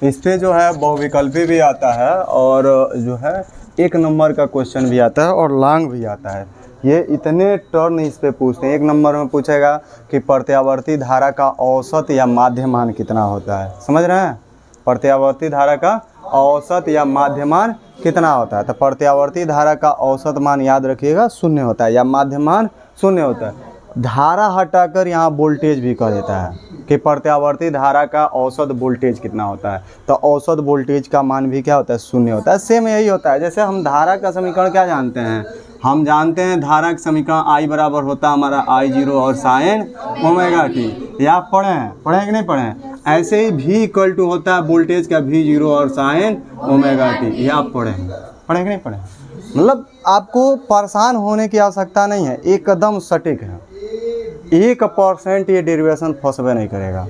इस पे जो है बहुविकल्पी भी आता है और जो है 1 नंबर का क्वेश्चन भी आता है और लॉन्ग भी आता है। ये इतने टर्न इस पे पूछते हैं। 1 नंबर में पूछेगा कि प्रत्यावर्ती धारा का औसत या माध्यमान कितना होता है, समझ रहे हैं? प्रत्यावर्ती धारा का औसत या माध्यमान कितना होता है? तो प्रत्यावर्ती धारा का औसत मान याद रखिएगा 0 होता है या माध्यमान 0 होता है। धारा हटाकर यहाँ वोल्टेज भी कह देता है कि प्रत्यावर्ती धारा का औसत वोल्टेज कितना होता है। तो औसत वोल्टेज का मान भी क्या होता है? 0 होता है। सेम यही होता है। जैसे हम धारा का समीकरण क्या जानते हैं? हम जानते हैं धारा का समीकरण I बराबर होता है हमारा I0 और साइन ओमेगा टी। ये आप पढ़े हैं कि नहीं पढ़े हैं? ऐसे ही V इक्वल टू होता है वोल्टेज का V0 और साइन ओमेगा टी। ये आप पढ़े कि नहीं पढ़े? मतलब आपको परेशान होने की आवश्यकता नहीं है, एकदम सटीक है। 1% ये डेरिवेशन फंसबे नहीं करेगा।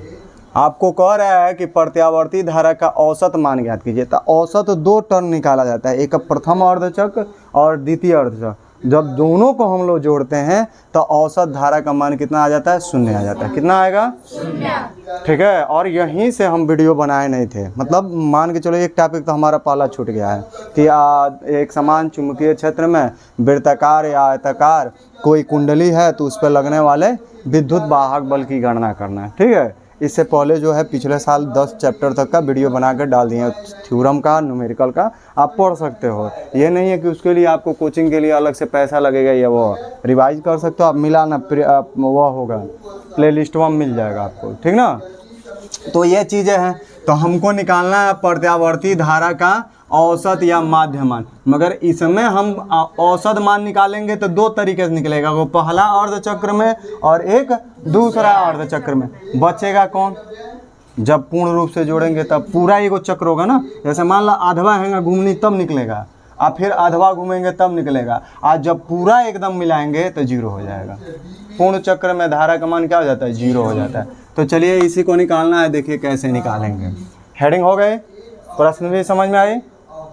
आपको कह रहा है कि प्रत्यावर्ती धारा का औसत मान ज्ञात कीजिए, तो औसत 2 टर्म निकाला जाता है, एक प्रथम अर्धचक्र और द्वितीय अर्धचक्र। जब दोनों को हम लोग जोड़ते हैं तो औसत धारा का मान कितना आ जाता है? 0 आ जाता है। कितना आएगा? 0। ठीक है। और यहीं से हम वीडियो बनाए नहीं थे, मतलब मान के चलो एक टॉपिक तो हमारा पहला छूट गया है कि एक समान चुंबकीय क्षेत्र में वृत्ताकार या आयताकार कोई कुंडली है तो उस पर लगने वाले विद्युत वाहक बल की गणना करना है। ठीक है। इससे पहले जो है पिछले साल 10 चैप्टर तक का वीडियो बना कर डाल दिए, थ्योरम का, न्यूमेरिकल का, आप पढ़ सकते हो। ये नहीं है कि उसके लिए आपको कोचिंग के लिए अलग से पैसा लगेगा या वो रिवाइज कर सकते हो आप। मिला ना वो होगा, प्लेलिस्ट में मिल जाएगा आपको, ठीक ना। तो ये चीज़ें हैं। तो हमको निकालना है प्रत्यावर्ती धारा का औसत या माध्यमान। मगर इसमें हम औसत मान निकालेंगे तो 2 तरीके से निकलेगा, वो पहला अर्धचक्र में और एक दूसरा अर्धचक्र में। बचेगा कौन? जब पूर्ण रूप से जोड़ेंगे तब पूरा एगो चक्र होगा ना। जैसे मान लो आधवा हैंगा घूमनी तब निकलेगा, आप फिर आधवा घूमेंगे तब निकलेगा। आज जब पूरा एकदम मिलाएंगे तो 0 हो जाएगा। पूर्ण चक्र में धारा का मान क्या हो जाता है? 0 हो जाता है। तो चलिए इसी को निकालना है, देखिए कैसे निकालेंगे। हेडिंग हो गए, प्रश्न भी समझ में आई?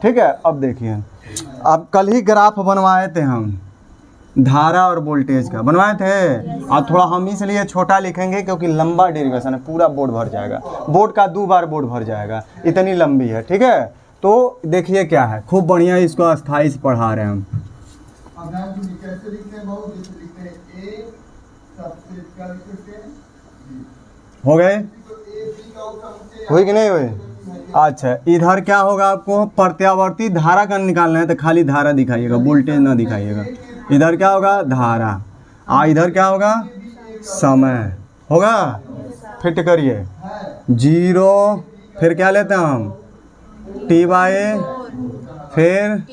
ठीक है। अब देखिए, अब कल ही ग्राफ बनवाए थे हम धारा और वोल्टेज का, बनवाए थे। और थोड़ा हम इसलिए छोटा लिखेंगे क्योंकि लंबा डेरिवेशन है, पूरा बोर्ड भर जाएगा। बोर्ड का 2 बार बोर्ड भर जाएगा, इतनी लंबी है। ठीक है। तो देखिए क्या है, खूब बढ़िया इसको अस्थाई से पढ़ा रहे हैं हम। हो गए? हुई कि नहीं हुई? अच्छा, इधर क्या होगा? आपको प्रत्यावर्ती धारा का निकालना है तो खाली धारा दिखाइएगा, वोल्टेज ना दिखाइएगा। इधर क्या होगा? धारा। इधर क्या होगा? समय होगा। फिट करिए 0, फिर क्या लेते हैं हम? T/, फिर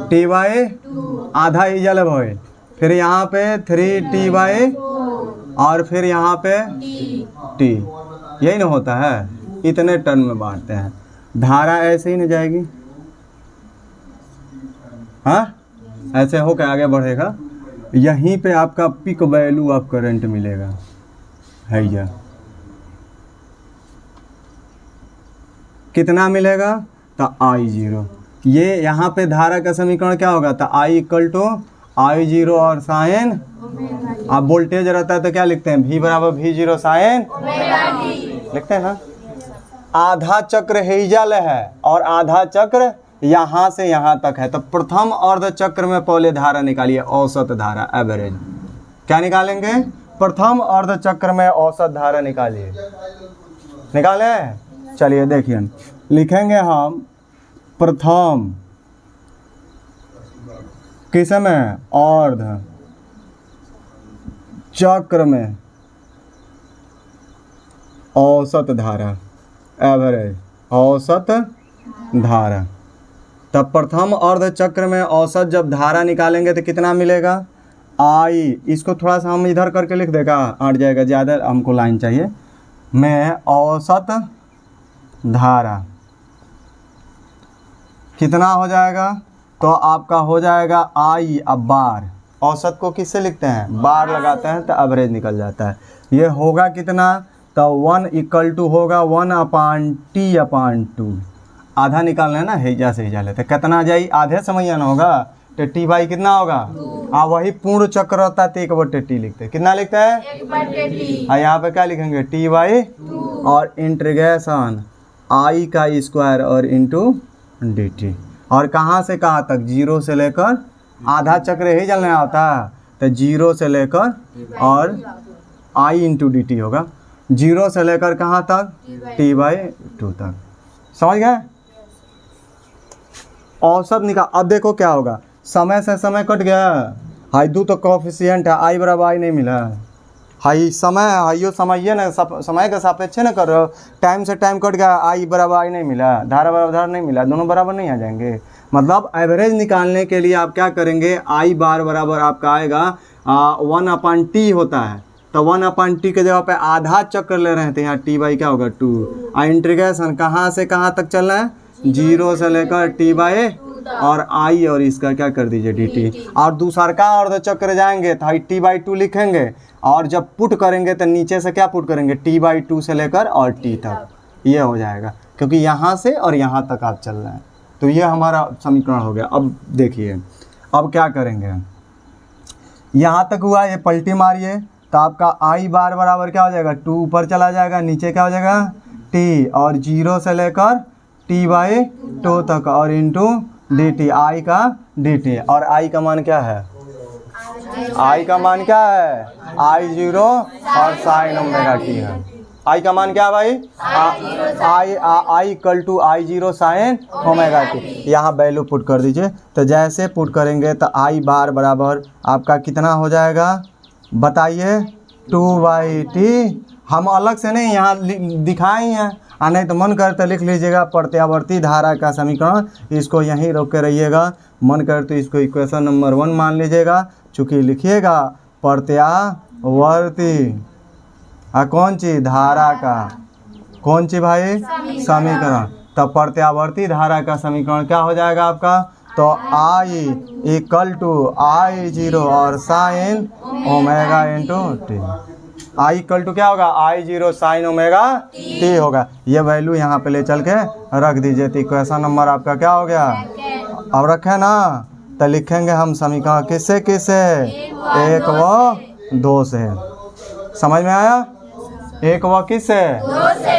T/2 आधा ही जल भइल, फिर यहाँ पे 3T/, और फिर यहाँ पे T। यही ना होता है, इतने टर्म में बांटते हैं। धारा ऐसे ही नहीं जाएगी, हाँ, ऐसे होकर आगे बढ़ेगा। यहीं पे आपका पिक वैल्यू ऑफ करंट मिलेगा, है या कितना मिलेगा? तो I0। ये यहाँ पे धारा का समीकरण क्या होगा? तो I = I0 और साइन। अब वोल्टेज रहता है तो क्या लिखते हैं? V = V0 साइन लिखते हैं ना। आधा चक्र हेजल है और आधा चक्र यहाँ से यहाँ तक है। तो प्रथम अर्ध चक्र में पहले धारा निकालिए, औसत धारा, एवरेज। क्या निकालेंगे? प्रथम अर्ध चक्र में औसत धारा निकालिए। निकाले? चलिए देखिए, लिखेंगे हम प्रथम किस में? अर्ध चक्र में औसत धारा, एवरेज, औसत धारा। तब प्रथम अर्ध चक्र में औसत जब धारा निकालेंगे तो कितना मिलेगा? I, इसको थोड़ा सा हम इधर करके लिख देगा, हट जाएगा, ज़्यादा हमको लाइन चाहिए। में औसत धारा कितना हो जाएगा? तो आपका हो जाएगा I। अब बार, औसत को किससे लिखते हैं? बार लगाते हैं तो एवरेज निकल जाता है। ये होगा कितना? तो 1 = होगा 1/T/2। आधा निकालना है ना, हेजा से हेजा लेते। कितना जाई? आधे समय ना होगा तो T/, कितना होगा? वही पूर्ण चक्र रहता है तो 1/T लिखते हैं। कितना लिखते हैं? 1/T। यहाँ पे क्या लिखेंगे? T/2 और इंटीग्रेशन आई का स्क्वायर और इंटू डी टी। और कहाँ से कहाँ तक, जीरो से लेकर आधा चक्र ही चलने आता है, तो जीरो से लेकर और आई इंटू डी टी होगा, जीरो से लेकर कहाँ तक, टी बाई टू तक। समझ गए? औसत निकाल। अब देखो क्या होगा, समय से समय कट गया, हाई दो तो कोफिशिएंट है, आई बराबर आई नहीं मिला, हाई समय है, हाइयो समय ये ना, समय के सापेक्ष न कर रहे हो, टाइम से टाइम कट गया, आई बराबर आई नहीं मिला, धारा बराबर धारा नहीं मिला, दोनों बराबर नहीं आ जाएंगे। मतलब एवरेज निकालने के लिए आप क्या करेंगे, आई बार बराबर आपका आएगा 1/t होता है, तो 1/t के जगह पे आधा चक्र ले रहे थे, यहाँ टी बाई क्या होगा 2। इंटीग्रेशन कहाँ से कहाँ तक चल रहा है, जीरो से लेकर टी बाई और आई और इसका क्या कर दीजिए डी टी। और दूसरा का अर्ध चक्र जाएंगे तो टी बाई टू लिखेंगे, और जब पुट करेंगे तो नीचे से क्या पुट करेंगे, टी बाई टू से लेकर और टी तक, ये हो जाएगा, क्योंकि यहाँ से और यहाँ तक आप चल रहे हैं। तो ये हमारा समीकरण हो गया। अब देखिए अब क्या करेंगे, यहाँ तक हुआ, ये पलटी मारिए तो आपका आई बार बराबर क्या हो जाएगा, 2 ऊपर चला जाएगा, नीचे क्या हो जाएगा टी, और जीरो से लेकर टी बाई टू तक और इंटू डी टी, आई का डी टी। और आई का मान क्या है, आई का मान क्या है, आई जीरो और साइन ओमेगा टी है। आई का मान क्या है भाई, I equal to I zero sine omega t. यहाँ वैल्यू पुट कर दीजिए, तो जैसे पुट करेंगे तो आई बार बराबर आपका कितना हो जाएगा बताइए, 2/t। हम अलग से नहीं यहाँ दिखाए हैं, नहीं तो मन करते लिख लीजिएगा प्रत्यावर्ती धारा का समीकरण, इसको यहीं रोक के रहिएगा, मन करे तो इसको इक्वेशन नंबर 1 मान लीजिएगा, चूँकि लिखिएगा प्रत्यावर्ती कौन चीज़, धारा का कौन चीज़ भाई, समीकरण। तब प्रत्यावर्ती धारा का समीकरण क्या हो जाएगा आपका, तो I equal to I zero और sine omega into T. I equal to क्या होगा, I zero sine omega T होगा। ये वैल्यू यहाँ पे ले चल के रख दीजिए, तो इक्वेशन नंबर आपका क्या हो गया। अब रखें ना, तो लिखेंगे हम समीकरण किससे किससे, 1 व 2 से। समझ में आया, 1 व किससे,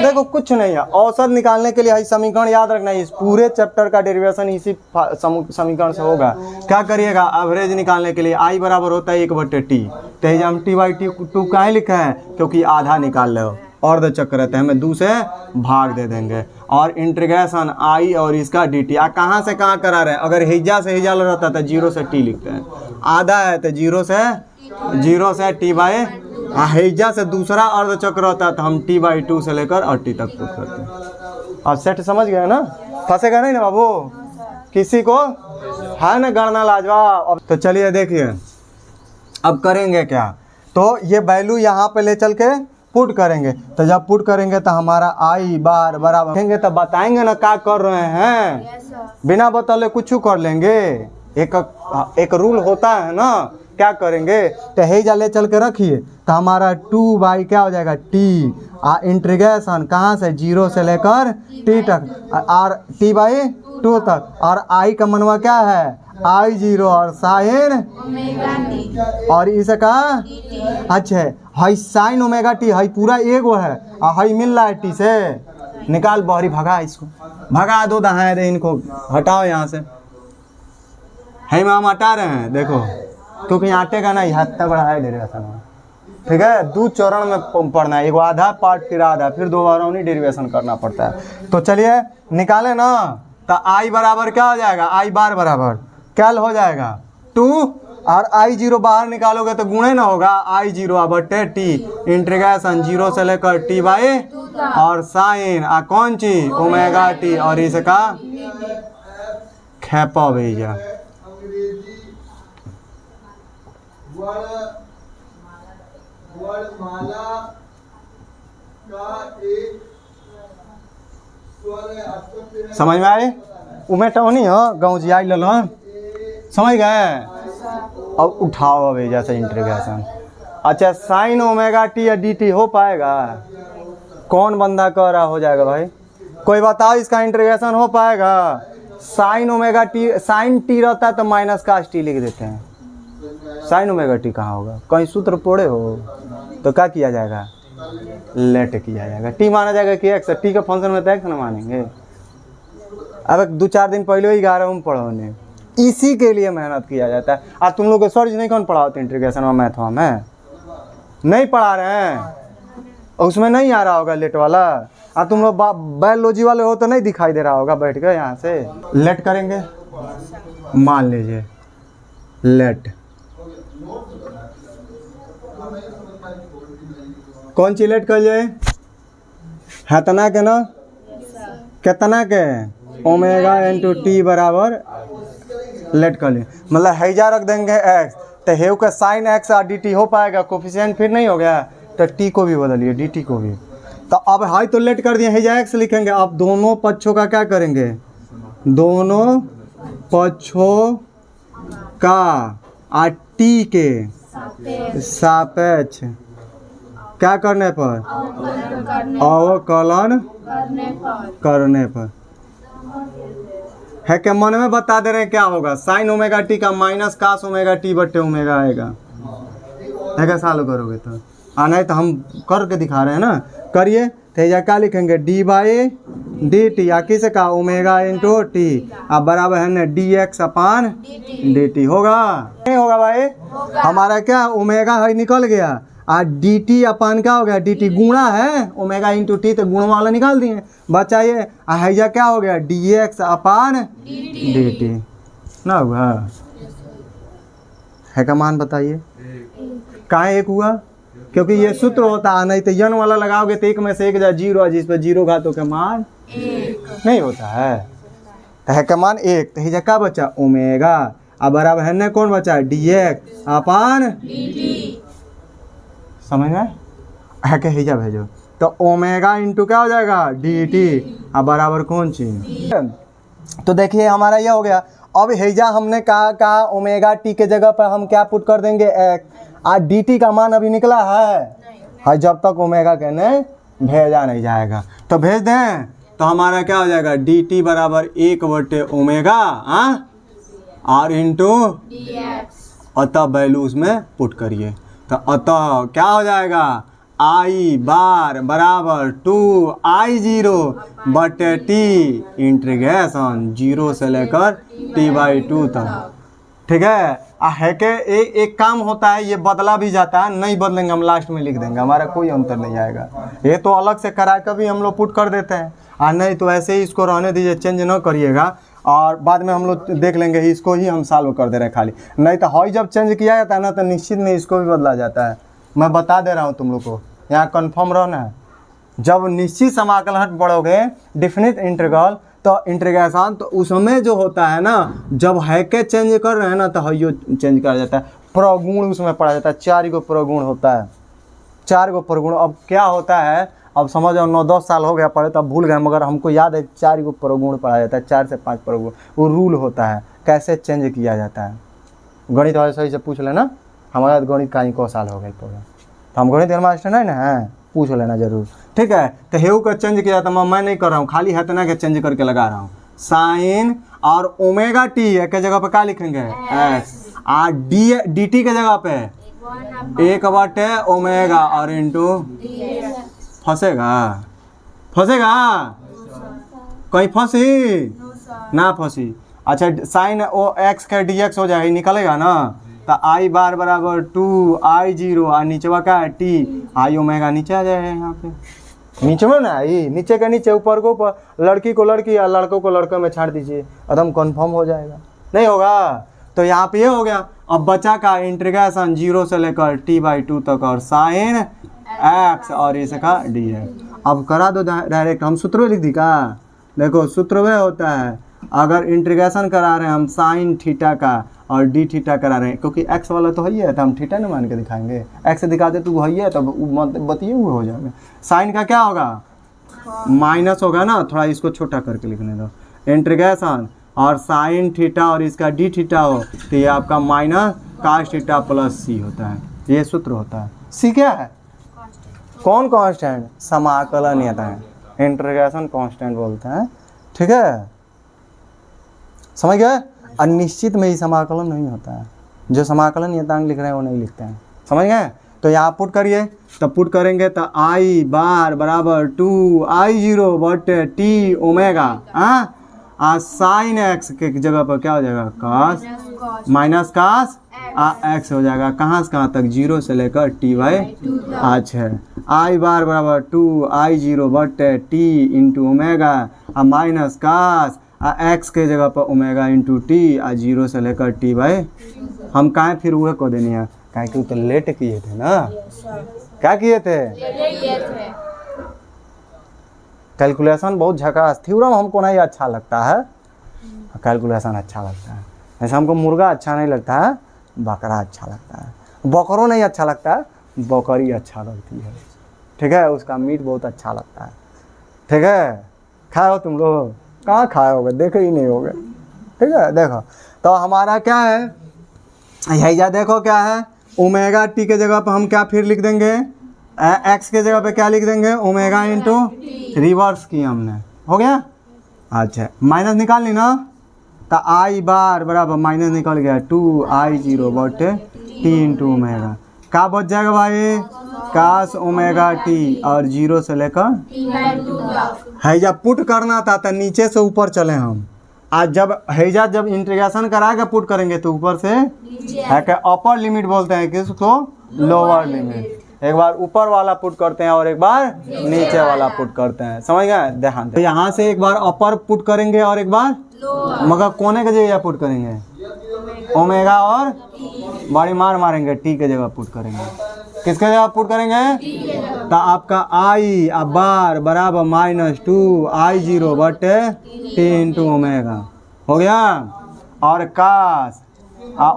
देखो कुछ नहीं है, औसत निकालने के लिए समीकरण याद रखना है, इस पूरे चैप्टर का डेरिवेशन इसी समीकरण से होगा। क्या करिएगा, एवरेज निकालने के लिए आई बराबर होता है 1/t, तो हम टी बाई टी 2 काहे लिखा है, क्योंकि आधा निकाल लो, अर्ध चक्र रहते हैं, हमें 2 से भाग दे देंगे। और इंटीग्रेशन आई और इसका डी टी, कहाँ से कहाँ करा रहे हैं, अगर हिज्जा से हिज्जा रहता तो जीरो से टी लिखते हैं, आधा है तो जीरो से टी बाई, हिज्जा से दूसरा अर्ध चक्र होता है तो हम टी बाई 2 से लेकर और टी तक पुट करते हैं। अब सेट समझ गए ना, फंसेगा नहीं ना बाबू, किसी को है ना गणना लाजवाब। तो चलिए देखिए अब करेंगे क्या, तो ये वैल्यू यहाँ पे ले चल के पुट करेंगे, तो जब पुट करेंगे तो हमारा आई बार बराबर देंगे, तो बताएंगे ना क्या कर रहे हैं, बिना बतौले कुछ कर लेंगे, एक रूल होता है ना, क्या करेंगे, तो हेजा ले चल के रखिए, तो हमारा 2 बाई क्या हो जाएगा टी, इंटीग्रेशन कहाँ से, जीरो से लेकर टी तक और टी बाई 2 तक, और आई का मनवा क्या है, आई जीरो और साइन और इसका अच्छा high sign omega T, high पूरा एगो है और हाई मिल रहा है टी से, निकाल बहरी, भगा इसको, भगा दो दहाए दे, इनको हटाओ यहाँ से, है हम हटा रहे हैं, देखो क्योंकि आटे का ना हाथ तक बढ़ाया डेरिवेशन, ठीक है, 2 चरण में पढ़ना है, एगो आधा पार्ट फिर आधा, फिर 2 बार उन्हीं डेरिवेशन करना पड़ता है। तो चलिए निकाले ना, तो आई बराबर क्या हो जाएगा, आई बार बराबर क्या हो जाएगा 2, और आई जीरो बाहर निकालोगे तो गुणे ना होगा, आई जीरो बटे टी, इंटीग्रेशन जीरो से लेकर टी बाई और साइन कौन चीज ओमेगा टी, और इसका खेपा भैया समझ में आए, उमे टोनी हो गाँव जी आई लो, समझ गए। अब उठाओ अब जैसे इंटीग्रेशन, अच्छा साइन ओमेगा टी या डी टी हो पाएगा, कौन बंदा कह रहा हो जाएगा भाई, कोई बताओ इसका इंटीग्रेशन हो पाएगा। Sine omega T, sine T रहता है तो माइनस का टी लिख देते हैं, साइन ओमेगा टी कहाँ होगा, कहीं सूत्र पढ़े हो तो क्या किया जाएगा, लेट किया जाएगा। टी माना जाएगा कि एक्स, टी का फंक्शन में तो एक्स ना मानेंगे। अब 2-4 दिन पहले ही 11वीं में पढ़ोने, इसी के लिए मेहनत किया जाता है। और तुम लोग को सर जी नहीं कौन पढ़ाते इंटीग्रेशन और मैथ में, नहीं पढ़ा रहे हैं, उसमें नहीं आ रहा होगा लेट वाला। और तुम लोग बायोलॉजी वाले हो तो नहीं दिखाई दे रहा होगा बैठ के यहाँ से। लेट करेंगे, मान लीजिए लेट कौन सी लेट कर जाए, है तना के ना, कितना के ओमेगा इंटू टी बराबर लेट कर लिए, मतलब हैजा रख देंगे एक्स, तो हेव का साइन एक्स और डी टी हो पाएगा, कोफिशिएंट फिर नहीं हो गया, तो टी को भी बदलिए डी टी को भी। तो अब हाई तो लेट कर दिए, हैजा एक्स लिखेंगे। अब दोनों पक्षों का क्या करेंगे, दोनों पक्षों का और टी के सापेक्ष क्या करने पर, अवकलन करने पर। है क्या मन में बता दे रहे हैं क्या होगा, साइन ओमेगा टी का माइनस कास ओमेगा टी बट्टे ओमेगा आएगा। है क्या, सालो करोगे तो आना है, तो हम करके दिखा रहे हैं ना, करिए। तो क्या लिखेंगे, डी बाई डी टी, या किसे का ओमेगा इंटू टी, अब बराबर है ना डी एक्स अपान डी टी। होगा नहीं होगा भाई, हमारा क्या ओमेगा है निकल गया, और डी टी अपान क्या हो गया, डी टी गुणा है ओमेगा इंटू टी, तो गुण वाला निकाल दिए, बचा ये हैजा क्या हो गया डी एक्स अपान डी टी ना हुआ। है का मान बताइए, कहाँ एक हुआ, क्योंकि ये सूत्र होता है, नहीं तो यन वाला लगाओगे तो एक में से एक जा जीरो, जिस पर जीरो घातों का मान नहीं होता है। तो है का मान एक, तो हैजा क्या बचा ओमेगा, अब बराबर है ना कौन बचा डी एक्स अपान, समझ में है क्या, हैजा भेजो। तो ओमेगा इंटू क्या हो जाएगा डी टी, अब बराबर कौन चीज। तो देखिए हमारा ये हो गया। अब हैजा हमने कहा ओमेगा टी के जगह पर हम क्या पुट कर देंगे एक्स, और डी टी का मान अभी निकला है जब तक ओमेगा कहने भेजा नहीं जाएगा, तो भेज दें तो हमारा क्या हो जाएगा डी टी बराबर 1/ओमेगा आर इंटू, अतः वैल्यू उसमें पुट करिए, तो अतः क्या हो जाएगा आई बार बराबर 2I0 बटे टी इंटीग्रेशन 0 से लेकर t/2 तक। ठीक है के एक काम होता है, ये बदला भी जाता है, नहीं बदलेंगे हम लास्ट में लिख देंगे, हमारा कोई अंतर नहीं आएगा। ये तो अलग से करा कर भी हम लोग पुट कर देते हैं, और नहीं तो ऐसे ही इसको रहने दीजिए, चेंज न करिएगा, और बाद में हम लोग देख लेंगे, इसको ही हम सॉल्व कर दे रहे हैं खाली। नहीं तो हॉई जब चेंज किया जाता है ना, तो निश्चित में इसको भी बदला जाता है। मैं बता दे रहा हूँ तुम लोग को, यहाँ कन्फर्म रहना है। जब निश्चित समाकलन पढ़ोगे डेफिनिट इंटीग्रल, तो इंटीग्रेशन, तो उसमें जो होता है ना, जब है के चेंज कर रहे हैं ना, तो हयो चेंज करा जाता है, प्रगुण उसमें पढ़ा जाता है। 4 गो प्रगुण होता है, 4 गो प्रगुण। अब क्या होता है, अब समझ आओ 9-10 साल हो गया पढ़े, तब भूल गए, मगर हमको याद है 4 गो प्रगुण पढ़ा जाता है, 4 से 5 प्रगुण। वो रूल होता है कैसे चेंज किया जाता है। गणित वाले सही से पूछ लेना, हमारा गणित का 1 साल हो गया पढ़े, तो हम गणित मास्टर नहीं ना है, पूछ लेना जरूर। ठीक है, तो हेउ का चेंज किया था, मैं नहीं कर रहा हूँ, खाली हतना के चेंज करके लगा रहा हूँ। साइन और ओमेगा टी के जगह पे क्या लिखेंगे एक्स, और डी टी के जगह पे 1/ओमेगा और इंटू, फंसेगा कहीं फंसी ना फंसी। अच्छा साइन ओ एक्स का डी एक्स हो जाएगा, निकलेगा ना, तो आई बार बराबर 2I0, और नीचवा क्या है टी, आई ओमेगा नीचे आ जाएगा, यहाँ पे नीचे में ना आई, नीचे के नीचे, ऊपर को ऊपर, लड़की को लड़की या लड़कों को लड़कों में छाड़ दीजिए, एकदम कंफर्म हो जाएगा। नहीं होगा तो यहाँ पे ये हो गया। अब बचा का इंटीग्रेशन 0 से लेकर t/2 तक, और साइन एक्स और इसका डी एक्स। अब करा दो डायरेक्ट, हम सूत्र लिख दी का, देखो सूत्र वह होता है, अगर इंटीग्रेशन करा रहे हैं हम साइन थीटा का और डी थीटा करा रहे हैं, क्योंकि एक्स वाला तो है, तो हम थीटा नहीं मान के दिखाएंगे, एक्स दिखाते तो है, तो बतिए हुए हो जाएगा। साइन का क्या होगा माइनस होगा ना, थोड़ा इसको छोटा करके लिखने दो, इंटीग्रेशन और साइन थीटा और इसका डी थीटा हो, तो ये आपका माइनस कास थीटा प्लस सी होता है, ये सूत्र होता है। सी क्या है, कौन कांस्टेंट, समाकलनीयता है, इंटीग्रेशन कांस्टेंट बोलते हैं। ठीक है, समझ गए। अनिश्चित में ही समाकलन नहीं होता है, जो समाकलन नियतांक लिख रहे हैं वो नहीं लिखते हैं, समझ गए। तो यहाँ पुट करिए, तो पुट करेंगे तो आई बार बराबर 2I0 बटे टी ओमेगा साइन एक्स के जगह पर क्या हो जाएगा कॉस माइनस कॉस एक्स हो जाएगा। कहाँ से कहाँ तक, 0 से लेकर टी बाई आज है। आई बार बराबर 2I0 बटे T into omega minus cos x के जगह पर ओमेगा इंटू टी 0 से लेकर टी बाई। हम कहाँ फिर वह को देनी है, कहीं कि तो लेट किए थे ना, क्या किए थे, कैलकुलेशन बहुत झकास। थ्योरम हमको नहीं अच्छा लगता है, कैलकुलेशन अच्छा लगता है। ऐसे हमको मुर्गा अच्छा नहीं लगता है, बकरा अच्छा लगता है। बकरों नहीं अच्छा लगता है, बकरी अच्छा लगती है, ठीक है, उसका मीट बहुत अच्छा लगता है, ठीक है। खाए हो तुम लोग, कहाँ खाए होगे, देखे ही नहीं होगे, ठीक है। देखो तो हमारा क्या है, यही देखो क्या है, ओमेगा टी के जगह पर हम क्या फिर लिख देंगे, एक्स के जगह पे क्या लिख देंगे, ओमेगा इंटू रिवर्स की हमने, हो गया। अच्छा माइनस निकाल ली ना, तो आई बार बराबर माइनस निकल गया 2I0 बटे टी इंटू ओमेगा, क्या बच जाएगा भाई, कास ओमेगा टी और 0 से लेकर हैजा पुट करना था तो नीचे से ऊपर चले हम। आज जब हैजा जब इंटीग्रेशन कराएगा पुट करेंगे तो ऊपर से है क्या अपर लिमिट बोलते हैं, किसको लोअर लिमिट। एक बार ऊपर वाला पुट करते हैं और एक बार नीचे वाला पुट करते हैं, समझ गए, ध्यान। तो यहाँ से एक बार अपर पुट करेंगे और एक बार मगर कोने के जगह पुट करेंगे, ओमेगा और बड़ी मार मारेंगे टी के जगह पुट करेंगे, किसके जगह पुट करेंगे, तो आपका आई बार बराबर माइनस 2I0 बटे टी इंटू ओमेगा हो गया। और कास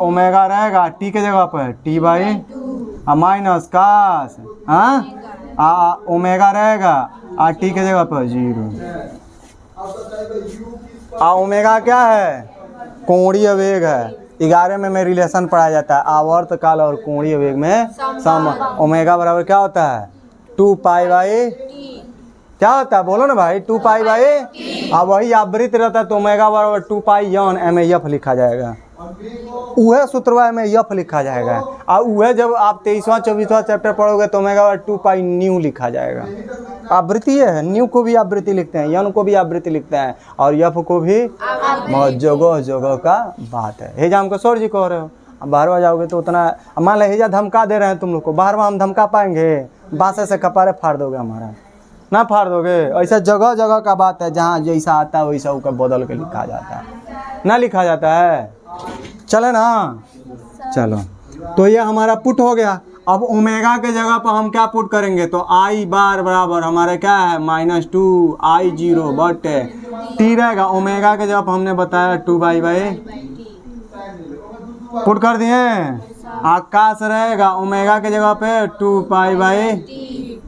ओमेगा रहेगा टी के जगह पर T by minus cos omega रहेगा टी के जगह पर 0। ओमेगा क्या है, कोणीय वेग है। 11 में रिलेशन पढ़ाया जाता है, आवर्त काल और कोणीय वेग में सम। ओमेगा बराबर क्या होता है 2 पाई बाई, क्या होता है बोलो ना भाई, 2 पाई बाई। अब वही आवृत्त रहता है तो ओमेगा बराबर 2 पाई यन एम एफ लिखा जाएगा, वह सूत्रवा में एफ लिखा जाएगा। और वह जब आप 23वां 24वां चैप्टर पढ़ोगे तो ओमेगा 2 पाई न्यू लिखा जाएगा। आवृत्ति है, न्यू को भी आवृत्ति लिखते हैं, यन को भी आवृत्ति लिखते हैं और यफ को भी। जगह जगह का बात है। हेजा हमको सर जी कह रहे हो, अब बाहरवा जाओगे तो उतना, मान लो हेजा धमका दे रहे हैं तुम लोग को, बाहरवा हम धमका पाएंगे, बासे से कपारे फाड़ दोगे हमारा, ना फाड़ दोगे। ऐसा जगह जगह का बात है, जहाँ जैसा आता है वैसा उसका बदल के लिखा जाता है, ना लिखा जाता है, चले ना। चलो तो ये हमारा पुट हो गया। अब ओमेगा के जगह पर हम क्या पुट करेंगे, तो आई बार बराबर हमारे क्या है माइनस 2I0 बटे टी रहेगा, ओमेगा के जगह पर हमने बताया 2 बाई पुट कर दिए। आकाश रहेगा ओमेगा के जगह पे 2 pi by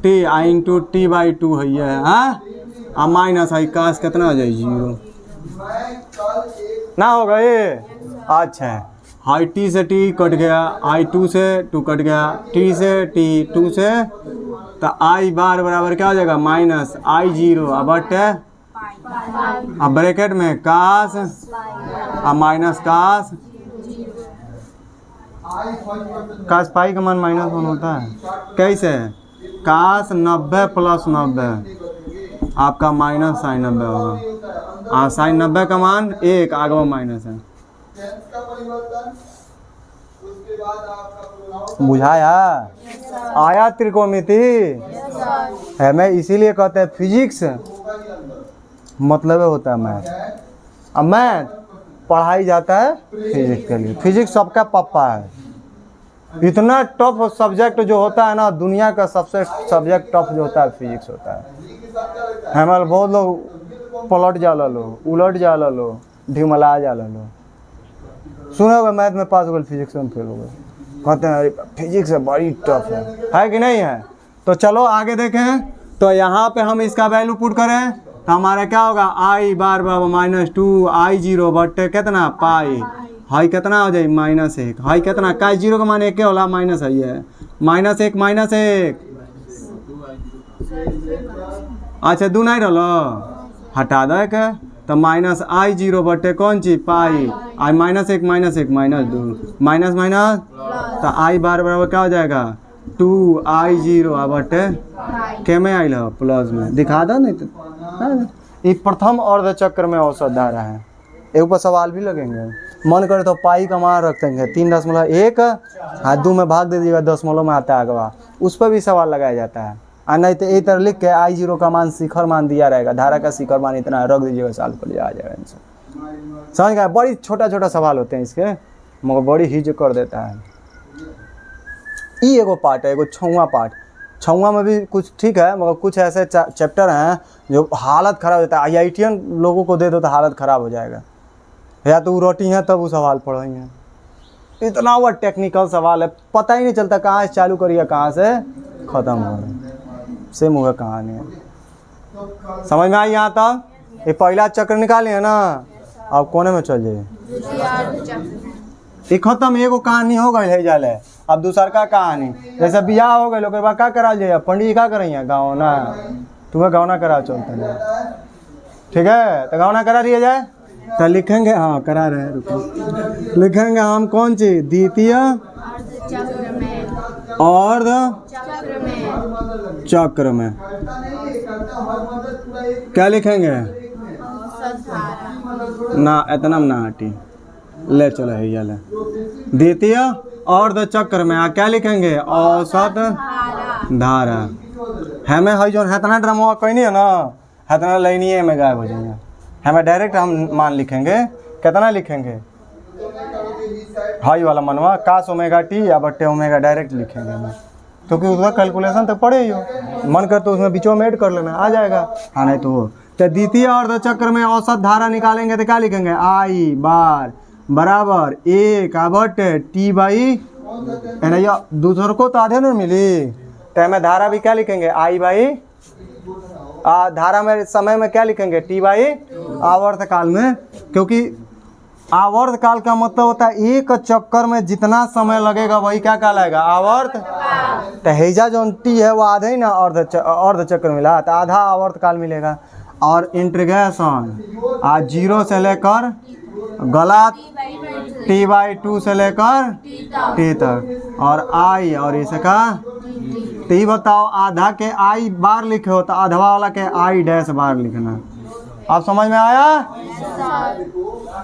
T into T by 2 है, हाँ माइनस आई काश कितना हो जाए 0 ना होगा ये। अच्छा हाई टी से टी कट गया, आई 2 से 2 कट गया, टी से टी 2 से, तो आई बार बराबर क्या हो जाएगा माइनस I0 बटे अब ब्रैकेट में काश माइनस काश काश पाई का मान -1 होता है, कैसे, काश 90 प्लस 90 आपका माइनस साइन 90 होगा, साइन 90 का मान 1 आगे माइनस है। बुझाया, आया त्रिकोणमिति है। मैं इसीलिए कहते हैं फिजिक्स मतलब होता है मैथ। अब मैथ पढ़ाई जाता है फिजिक्स के लिए, फिजिक्स सबका पप्पा है। इतना टफ सब्जेक्ट जो होता है ना, दुनिया का सबसे सब्जेक्ट टफ जो होता है फिजिक्स होता है। हमारे बहुत लोग पलट जाला लो, उलट जाला लो, ढिमला जाला लो, सुना होगा मैथ में पास हो गए, फिजिक्स में फेल हो गए, कहते हैं अरे फिजिक्स बड़ी टफ है कि नहीं है। तो चलो आगे देखें, तो यहाँ पे हम इसका वैल्यू पुट करें तो हमारा क्या होगा, आई बार बराबर माइनस 2I0 बटे कितना पाई, हाई कितना हो जाए -1, हाई कितना का 0 का मान 1 होला, माइनस है ये -1 -1। अच्छा 2 नहीं रहो, हटा दे के, तो माइनस I0 बटे कौन चीज पाई, आई -1 -1 -2 माइनस माइनस, तो आई बार बराबर क्या हो जाएगा 2 I0 बटे के में आइल है प्लस में दिखा दो नहीं तो ये प्रथम अर्ध चक्र में औसत धारा है। एक ऊपर सवाल भी लगेंगे, मन करे तो पाई का मान रख देंगे 3.1 हाथ 2 में भाग दे दीजिएगा, दशमलव में आता है अगवा, उस पर भी सवाल लगाया जाता है। और नहीं तो एक तरह लिख के I0 का मान शिखर मान दिया रहेगा, धारा का शिखर मान इतना है, रख दीजिएगा, साल को लिया आ जाएगा आंसर। समझ गए? बड़ी छोटा छोटा सवाल होते हैं इसके, मगर बड़ी हिज कर देता है। ये एगो पार्ट है, एगो 6वां पार्ट। 6वां में भी कुछ ठीक है, मगर कुछ ऐसे चैप्टर हैं जो हालत ख़राब होता है। IITian लोगों को दे दो तो हालत ख़राब हो जाएगा, या तो वो रोटी हैं तब वो सवाल पढ़ेंगे। इतना वो टेक्निकल सवाल है, पता ही नहीं चलता कहाँ से चालू करिए कहाँ से ख़त्म हो रहा, सेम होगा कहानी है। समझ में आई यहाँ तक? ये पहला चक्र निकालिए ना, अब कोने में चल जाइए, ये खत्म, एगो कहानी हो गई है जाले। अब दूसर का कहानी जैसे बियाह हो गए, लोग का करा जाइए, पंडित जी का करेंगे गाँवना, तुम्हें गाँवना करा चलते हैं, ठीक है? तो गाँवना करा दिया जाए तो लिखेंगे, हाँ करा रहे हैं, रुको लिखेंगे हम कौन चीज, द्वितीय अर्ध चक्र में क्या लिखेंगे ना, इतना ना हटी, ले चलो है ये ले, द्वितीय अर्ध चक्र में क्या लिखेंगे, औसत धारा। हमें है जो इतना ड्रामा कोई नहीं है ना, इतना लाइनिए में गायब हो जाएंगे। हमें डायरेक्ट हम मान लिखेंगे, कितना लिखेंगे, हाई वाला मनवा कास ओमेगा टी या बट्टे ओमेगा डायरेक्ट लिखेंगे हमें, क्योंकि उसका कैलकुलेशन तक पड़े ही हो, मन कर तो उसमें बीचों में ऐड कर लेना, आ जाएगा। हाँ नहीं तो हो तो द्वितीय अर्ध चक्र में औसत धारा निकालेंगे तो क्या लिखेंगे, I बार बराबर 1 बटे T बाई, दूसरों को तो आधे नहीं मिली, तो हमें धारा भी क्या लिखेंगे, I बाई, धारा में समय में क्या लिखेंगे, T बाई आवर्त काल में, क्योंकि आवर्त काल का मतलब होता है एक चक्कर में जितना समय लगेगा वही क्या कहलाएगा, आवर्त। तो हेजा जो T है वो आधे ही ना अर्ध चक्र मिला, तो आधा आवर्त काल मिलेगा। और इंटीग्रेशन आज 0 से लेकर गलत T/2 से लेकर T तक, और I और इसका तो ये बताओ, आधा के I बार लिखे हो तो आधवा वाला के I डैश बार लिखना। आप समझ में आया?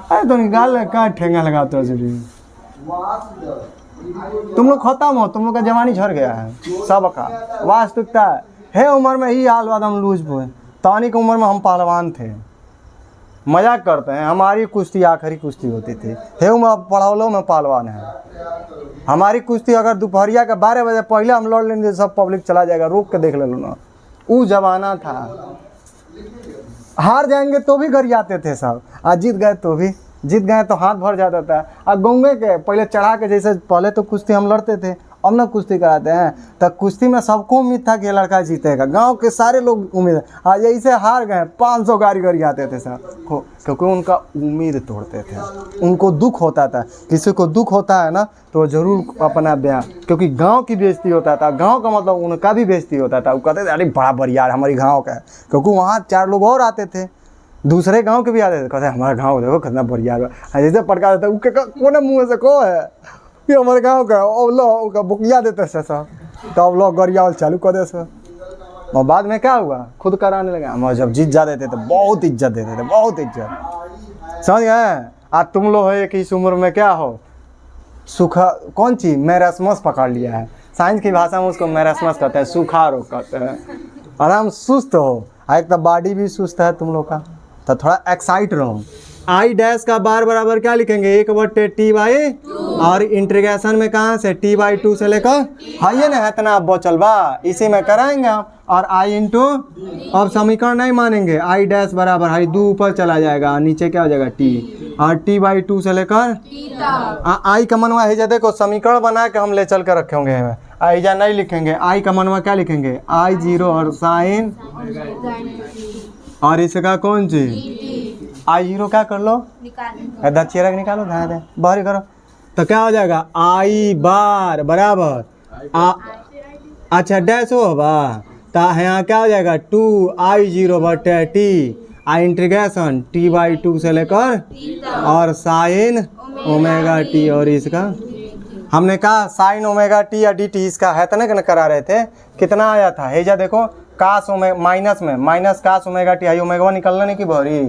अरे तो निकाल क्या ठेंगा लगाते हो, तुम लोग खत्म हो, तुम लोग का जवानी झड़ गया है सबका, वास्तविकता है उम्र में ही हाल बाद हम लूज हुए, तानी की उम्र में हम पहलवान थे, मजाक करते हैं, हमारी कुश्ती आखिरी कुश्ती होती थी, हे उम्र पढ़ौलों में पहलवान है। हमारी कुश्ती अगर दोपहरिया के 12 बजे पहले हम लड़ लेंगे सब पब्लिक चला जाएगा, रोक के देख ले लो ना, वो जमाना था। हार जाएंगे तो भी घर जाते थे सब, आज जीत गए तो भी, जीत गए तो हाथ भर जाता था। और गंगे के पहले चढ़ा के, जैसे पहले तो कुश्ती हम लड़ते थे, अब ना कुश्ती कराते हैं, तो कुश्ती में सबको उम्मीद था कि लड़का जीतेगा, गांव के सारे लोग उम्मीद, आज ऐसे हार गए 500 गाड़ी आते थे सब, क्योंकि उनका उम्मीद तोड़ते थे, उनको दुख होता था। किसी को दुख होता है ना तो ज़रूर अपना बयान, क्योंकि गांव की बेइज्जती होता था, गांव का मतलब उनका भी बेइज्जती होता था। वो कहते थे अरे बड़ा बढ़िया हमारी गाँव का है, क्योंकि वहाँ 4 लोग और आते थे, दूसरे गांव के भी आते थे, कहते हमारा गांव देखो कितना बढ़िया है, जैसे पटका देता है कोने मुँह से को है कि हमारे गाँव का, अब लोग बुकिया देते से सब, तो अब लोग गरिया चालू कर दे सब। और बाद में क्या हुआ, खुद कराने लगे। हम जब जीत जाते थे तो बहुत इज्जत देते थे, बहुत इज्जत, समझ गए? आज तुम लोग हो कि इस उम्र में क्या हो, सूखा कौन चीज़ मैरासमस पकड़ लिया है, साइंस की भाषा में उसको मैरासमस कहते हैं, सूखा रोग कहते हैं। आराम सुस्त हो, एक तो बॉडी भी सुस्त है तुम लोग का, तो थोड़ा एक्साइट रहो। I डैश का बार बराबर क्या लिखेंगे, 1 बटे T/, और इंटीग्रेशन में कहाँ से T/2 से लेकर है ना, इतना बचल बा, इसी में कराएंगे हम, और I इंटू, अब समीकरण नहीं मानेंगे, I डैश बराबर है 2 ऊपर चला जाएगा, नीचे क्या हो जाएगा T, और T/2 से लेकर I का मनवा है, देखो समीकरण बना के हम ले चल कर रखे होंगे, I नहीं लिखेंगे, I का मनवा क्या लिखेंगे, I0 और साइन, और इसका कौन चीज I0 क्या कर लो, दक्षिणा निकालो, ध्यान दे बाहर करो, तो क्या हो जाएगा, I बार बराबर अच्छा डैश हो बा, तो यहाँ क्या हो जाएगा 2I0 बटे T, इंटीग्रेशन T/2 से लेकर और साइन ओमेगा T, और इसका हमने कहा साइन ओमेगा टी या डी टी इसका है तो ना करा रहे थे, कितना आया था हेजा देखो कास ओमेगा माइनस में माइनस कास ओमेगा टी, आई ओमेगा निकलना नहीं की भरी,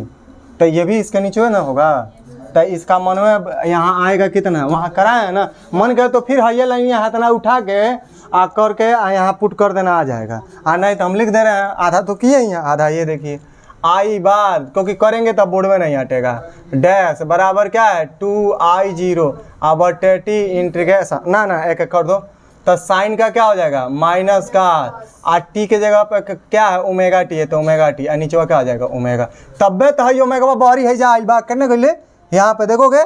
तो ये भी इसके नीचे ना होगा, तो इसका मन में यहाँ आएगा कितना, वहाँ कराए है ना, मन करे तो फिर हाइये लाइन हाथ ना उठा के आ करके यहाँ पुट कर देना आ जाएगा, नहीं तो हम लिख दे रहे हैं आधा तो किए ही आधा, ये देखिए आई बाद क्योंकि करेंगे तब बोर्ड में नहीं हटेगा, डैश बराबर क्या है 2i0 अब टी इंटीग्रेशन ना एक कर दो, तो साइन का क्या हो जाएगा माइनस का, आ टी के जगह पर क्या है ओमेगा टी है तो ओमेगा टी, और नीचे क्या हो जाएगा ओमेगा, तब तो है ओमेगा बाहरी है जा आई बात करने के लिए, यहाँ पे देखोगे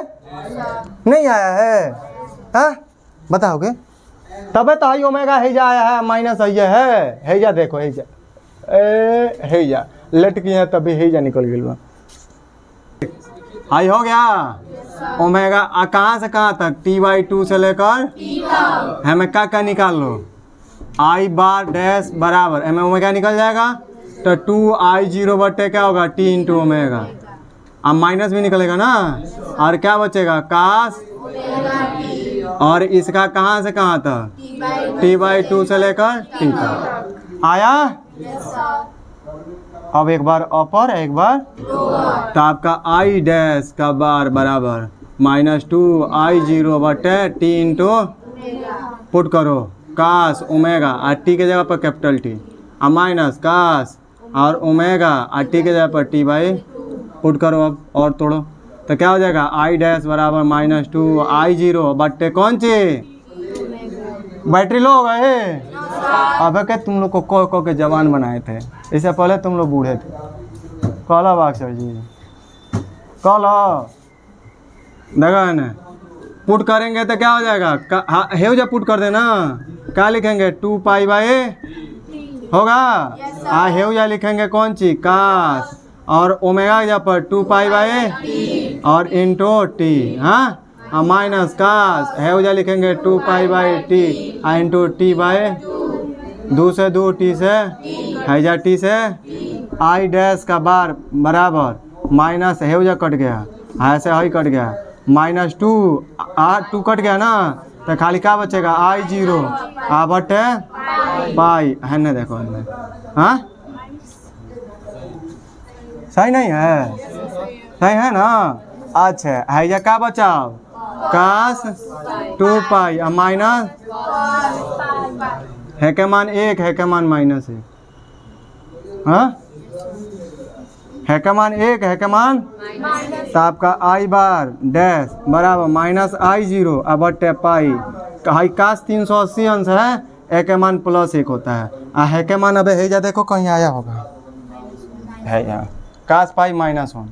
नहीं आया है, हाँ बताओगे तब तो आई ओमेगा है जा आया है माइनस है जा देखो है जा लटकी है तभी है जा निकल गई, आई हो गया ओमेगा कहाँ से कहाँ तक t/2 से लेकर हमें क्या निकाल लो आई बार डैश बराबर हमें ओमेगा निकल जाएगा, तो 2i0 बटे क्या होगा t इंटू ओमेगा, अब माइनस भी निकलेगा ना, और क्या बचेगा कास, और इसका कहाँ से कहाँ तक t/2 से लेकर t तक आया। अब एक बार अपर एक बार तो आपका आई डैश का बार बराबर -2i0 बटे टी इंटू पुट करो कास ओमेगा और टी के जगह पर कैपिटल टी और माइनस कास और ओमेगा और टी के जगह पर टी बाई पुट करो अब और तोड़ो, तो क्या हो जाएगा आई डैश बराबर -2i0 बटे कौन सी बैटरी लो हो गए, अब क्या तुम लोग को कह के जवान बनाए थे, इससे पहले तुम लोग बूढ़े थे, कहला बाक्सर जी कहला देखा है ना, पुट करेंगे तो क्या हो जाएगा हे जा पुट कर देना, क्या लिखेंगे 2π/a होगा, हे जा लिखेंगे कौन सी कास और ओमेगा जा पर 2π/a और इंटू टी, हाँ माइनस कास है जा लिखेंगे 2π/t इंटू टी बाई 2 से 2 टी से है जा टी से आई डैश का बार बराबर माइनस है जा कट गया ऐसे ही कट गया -2 2 कट गया ना, तो खाली क्या बचेगा i0 बटे पाई है ना, देखो हाँ सही नहीं है, सही है ना, अच्छा है जा क्या बचाओ कास 2π माइनस है के मान 1 है के मान -1, हाँ है के मान 1 है के मान, तो आपका आई बार डैश बराबर -i0 बटे पाई, हाई कास 380 अंश है, ए के मान +1 होता है, है के मान अब है जा देखो कहीं आया होगा है यहाँ कास पाई -1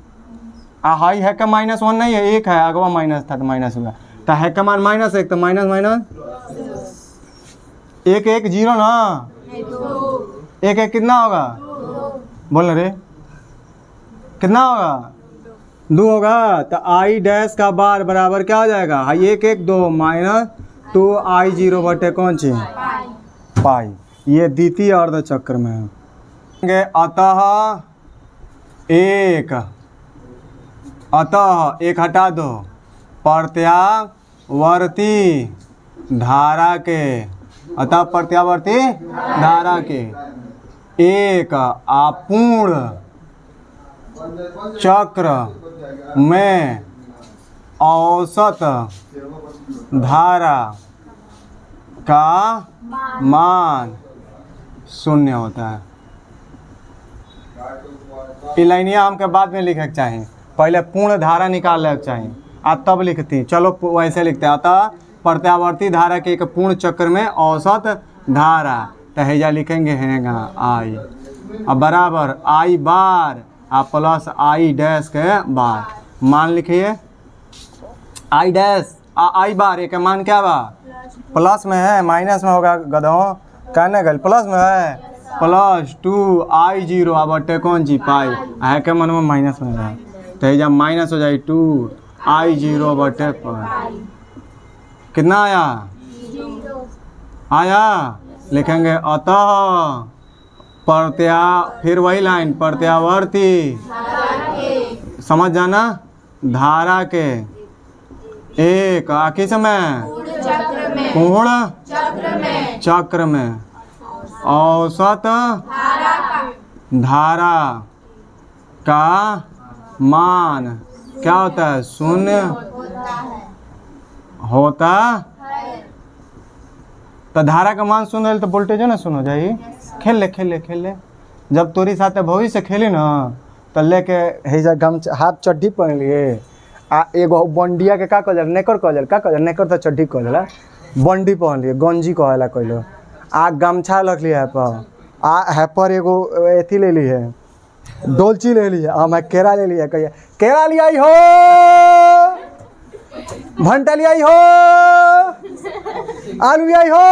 हाई है का -1 नहीं है 1 है अगवा माइनस था तो माइनस हुआ, तो है का मान -1 तो माइनस 1 1 0 ना 1 1 कितना होगा बोल रे कितना होगा 2 होगा, तो आई डैश का बार बराबर क्या हो जाएगा 1 1 2 -2i0 बटे कौन सी पाई, ये द्वितीय अर्ध चक्र में है। अतः एक हटा दो प्रत्यावर्ती धारा के, अतः प्रत्यावर्ती धारा के एक अपूर्ण चक्र में औसत धारा का मान 0 होता है। ये लाइनिया हमके बाद में लिखे के चाहिए, पहले पूर्ण धारा निकाल के चाहिए आप तब लिखती, चलो वैसे लिखते हैं अतः प्रत्यावर्ती धारा के एक पूर्ण चक्र में औसत धारा, तो हैजा लिखेंगे हैगा आई अब बराबर आई बार प्लस आई डैश के बार, मान लिखिए आई डैश आई बार एक मान क्या बा प्लस में है माइनस में होगा गधों कहने गल, प्लस में है +2i0 बटे कौन सी पाई, है के मन में माइनस में है तो जब माइनस हो जाए 2i0 बटे पाई, कितना आया लिखेंगे अतः फिर वही लाइन प्रत्यावर्ती समझ जाना धारा के एक किस में पूर्ण चक्र में औसत धारा का मान क्या होता है? शून्य होता। तो धारा का मान शून्य है तो वोल्टेज है ना शून्य हो जाएगी। खेल ले जब तोरी साथ भविष्य खेली ना तो लेके हेजा गमछा हाथ चड्ढी पहन लिए आ एगो बंडिया के का कहल नेकर कहल का कहल नेकर तो चड्ढी कहल बंडी पहन लिए गंजी कहला कहलो आ गमछा रख लिया है पर आ है पर एगो एथी ले ली है डोलची ले ली है आ मैं केरा ले लिया कहिए केरा लिया हो भंटा लिया हो आलू लिया हो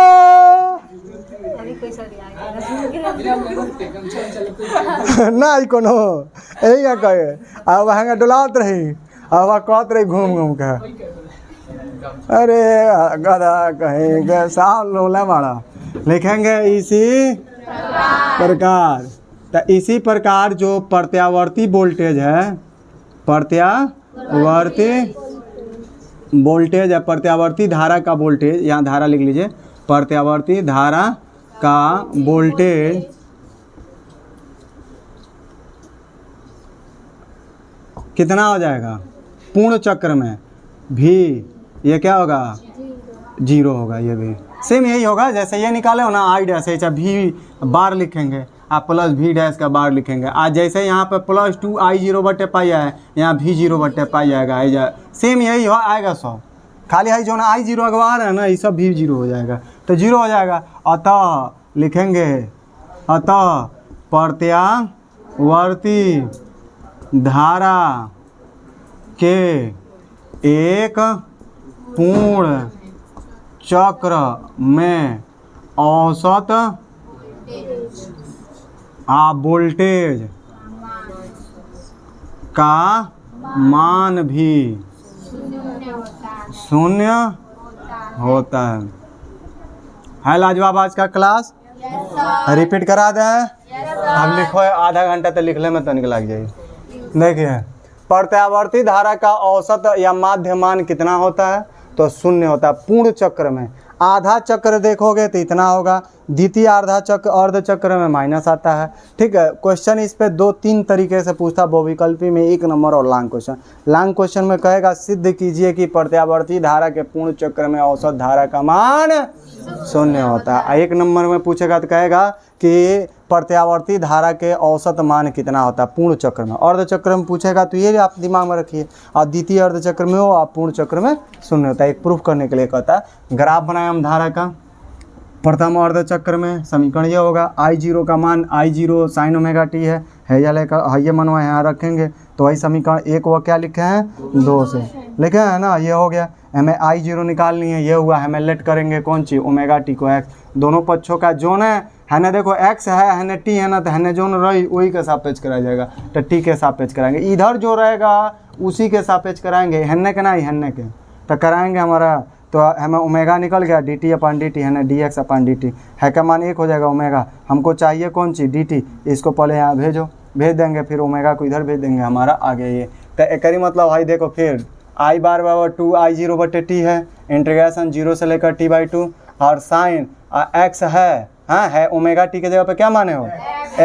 ना कोनो यही का कहे अब हंगा डुलावत रही अब कहत रही घूम के अरे गधा कहेंगे साल लोला बड़ा लिखेंगे इसी प्रकार। तो इसी प्रकार जो प्रत्यावर्ती वोल्टेज है प्रत्यावर्ती धारा का वोल्टेज यहाँ धारा लिख लीजिए प्रत्यावर्ती धारा का वोल्टेज कितना हो जाएगा पूर्ण चक्र में भी ये क्या होगा 0 होगा। ये भी सेम यही होगा जैसे ये निकाले हो ना आई डैश ऐसा भी बार लिखेंगे आप प्लस भी डैश का बार लिखेंगे आज जैसे यहाँ पे +2 I0 बटे पाई है यहाँ भी 0 बटे पाई आएगा सेम यही हो आएगा सब खाली है जो ना I0 अगवा रहा है ना ये सब भी 0 हो जाएगा तो 0 हो जाएगा। अतः लिखेंगे अतः प्रत्यावर्ती धारा के एक पूर्ण चक्र में औसत वोल्टेज का मान भी शून्य होता है लाजवाब आज का क्लास रिपीट करा दें। हम लिखो आधा घंटा तो लिखने में तनिक लग जाएगी। देखिए प्रत्यावर्ती धारा का औसत या माध्य मान कितना होता है तो 0 होता है पूर्ण चक्र में। आधा चक्र देखोगे तो इतना होगा द्वितीय अर्ध चक्र में माइनस आता है। ठीक है क्वेश्चन इस पे 2-3 तरीके से पूछता बहुविकल्पी में 1 नंबर और लॉन्ग क्वेश्चन में कहेगा सिद्ध कीजिए कि प्रत्यावर्ती धारा के पूर्ण चक्र में औसत धारा का मान 0 होता है। 1 नंबर में पूछेगा तो कहेगा कि प्रत्यावर्ती धारा के औसत मान कितना होता है पूर्ण चक्र में। अर्ध चक्र में पूछेगा तो ये आप दिमाग में रखिए और द्वितीय अर्ध चक्र में हो आप पूर्ण चक्र में 0 होता है। एक प्रूफ करने के लिए कहता है ग्राफ बनाए हम धारा का प्रथम अर्ध चक्र में समीकरण ये होगा I0 का मान I0 sin ओमेगा टी है या लेकर ये मनवा यहाँ रखेंगे तो वही समीकरण एक वो क्या लिखे हैं 2 से लिखे हैं ना ये हो गया। हमें I0 निकालनी है ये हुआ हमें लेट करेंगे कौन सी ओमेगा टी को x दोनों पक्षों का जोन है ना देखो x है ना t है ना तो है जोन रही वही के सापेक्ष कराया जाएगा तो t के सापेक्ष कराएंगे। इधर जो रहेगा उसी के सापेक्ष कराएंगे हन्ने के नहीं हन्ने के तो कराएंगे हमारा तो हमें ओमेगा निकल गया dt अपन dt है ना dx अपन dt है का मान 1 हो जाएगा ओमेगा। हमको चाहिए कौन सी dt इसको पहले यहाँ भेज देंगे फिर ओमेगा को इधर भेज देंगे हमारा आगे ये तो एक मतलब भाई देखो फिर I बार बराबर 2 I0 बटे टी है इंटीग्रेशन 0 से लेकर t/2 और साइन x है ओमेगा टी के जगह पे क्या माने हो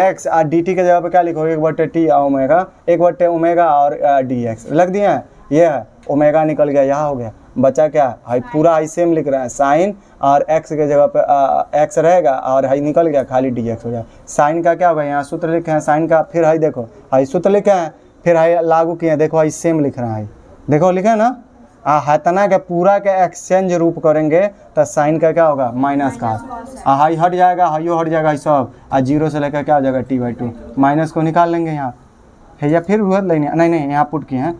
x और dt के जगह पे क्या लिखो 1 बटे टी ओमेगा 1 बटे ओमेगा और dx लग दिए हैं। ये है ओमेगा निकल गया यहाँ हो गया बचा क्या हाई पूरा हाई सेम लिख रहे हैं साइन और x के जगह पे x रहेगा और हाई निकल गया खाली dx हो जाए। साइन का क्या होगा यहाँ सूत्र लिखे हैं साइन का फिर हाई देखो हाई सूत्र लिखे हैं फिर हाई लागू किए हैं देखो हाई सेम लिख रहे हैं हाई देखो लिखे ना हतना के पूरा के एक्सचेंज रूप करेंगे तो साइन का क्या होगा माइनस का हाई हट जाएगा हाइयो हट जाएगा सब 0 से लेकर क्या हो जाएगा t/2 माइनस को निकाल लेंगे यहाँ है या फिर हुआ नहीं यहाँ पुट किए हैं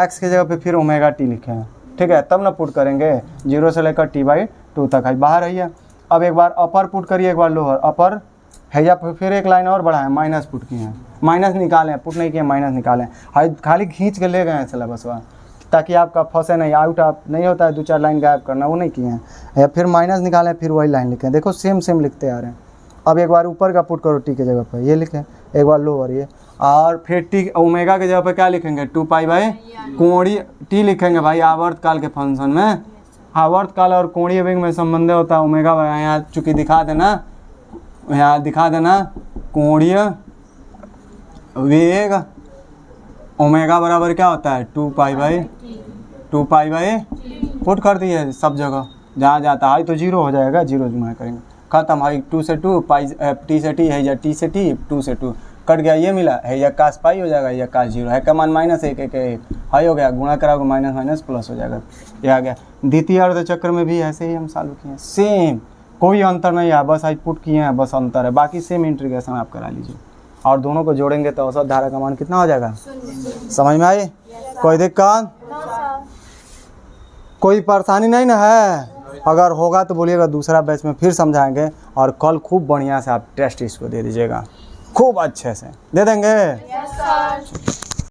x के जगह पे फिर ओमेगा टी लिखे हैं ठीक है तब ना पुट करेंगे 0 से लेकर t/2 तक है बाहर है। अब एक बार अपर पुट करिए एक बार लोअर अपर है या फिर एक लाइन और बढ़ाएं माइनस पुट किए हैं माइनस निकालें पुट नहीं किए माइनस निकालें हाई खाली खींच के ले गए हैं सिलेबस ताकि आपका फंसे नहीं आउट आप नहीं होता है 2-4 लाइन गायब करना वो नहीं किए हैं या फिर माइनस निकालें फिर वही लाइन लिखें देखो सेम लिखते आ रहे हैं। अब एक बार ऊपर का पुट करो टी के जगह पर ये लिखें एक बार लोअर ये और फिर टी ओमेगा के जगह पे क्या लिखेंगे 2 पाई बाई कोणी टी लिखेंगे भाई आवर्तकाल के फंक्शन में आवर्त काल और कोणीय वेग में संबंध होता है ओमेगा बराबर, यहाँ चूंकि दिखा देना, यहाँ दिखा देना कोणीय वेग ओमेगा बराबर क्या होता है 2 पाई बाई पुट कर दिए सब जगह, जहाँ जाता है तो जीरो हो जाएगा, जीरो जुमा करेंगे, खत्म। हाई 2 से 2 पाई टी से टी है या टी से टी 2 से 2 कट गया, ये मिला है या कास पाई हो जाएगा या कास जीरो है का मान -1 हाई हो गया, गुणा कराओगे माइनस माइनस प्लस हो जाएगा, ये आ गया। द्वितीय अर्ध चक्र में भी ऐसे ही हम सॉल्व किए हैं, सेम कोई अंतर नहीं है, बस आज पुट किए हैं, बस अंतर है, बाकी सेम इंटीग्रेशन आप करा लीजिए और दोनों को जोड़ेंगे तो औसत धारा का मान कितना हो जाएगा, समझ में आई? कोई दिक्कत, कोई परेशानी नहीं ना है? अगर होगा तो बोलिएगा, दूसरा बैच में फिर समझाएंगे और कल खूब बढ़िया से आप टेस्ट इसको दे दीजिएगा, खूब अच्छे से दे देंगे।